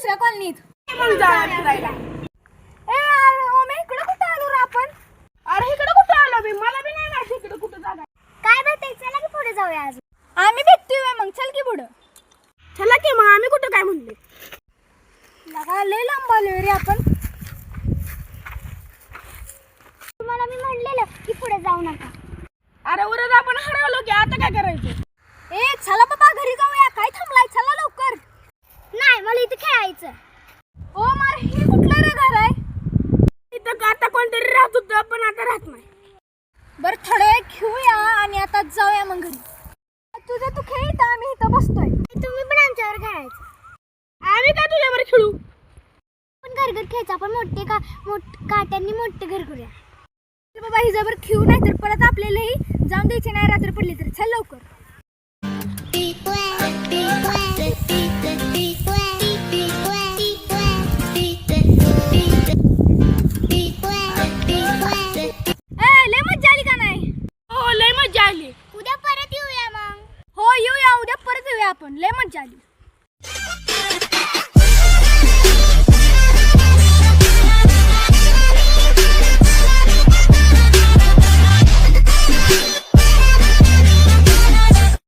दुसऱ्या कॉलनीत. मग जाऊया फिरायला. मी इकडे कुठे आलो रे आपण? अरे इकडे कुठे आलो मी? मला बी नाही माहिती इकडे कुठे जागा. काय भेटायचं चला की पुढे जाऊया अजून. आम्ही भेटतोय मग चल की पुढं. चला की मग आम्ही कुठं काय म्हणले. लगा लय लांब आलोय रे आपण. तुम्हाला मी म्हणलेलं की पुढे जाऊ नका. अरे उरत आपण हरवलो की आता काय करायचं. चला बाबा घरी जाऊया. काय थांबलाय चला लवकर. नाही मला इथे खेळायचं. ओ मार हे कुठलं रे घर आहे? इथं आता कोणतरी राहत होतं पण आता राहत नाही. बरं थोडे वेळ खेळूया आणि आता जाऊया मग घरी. तुझं तू खेळ इथं आम्ही इथं बसतोय. तुम्ही पण आमच्यावर खेळायचं. आम्ही काय तुझ्यावर खेळू. पण घर घर खेळायचं आपण काट्यांनी मोठे घर करूया. बाबा ही जबर खेळू नाही तर परत आपल्यालाही जाऊन द्यायचे नाही रात्र पडली तर. चल लवकर. लय मज्जा आली का नाही? हो लय मजा आली. उद्या परत येऊया मग. हो येऊया उद्या परत येऊया आपण. लय मज्जा आली.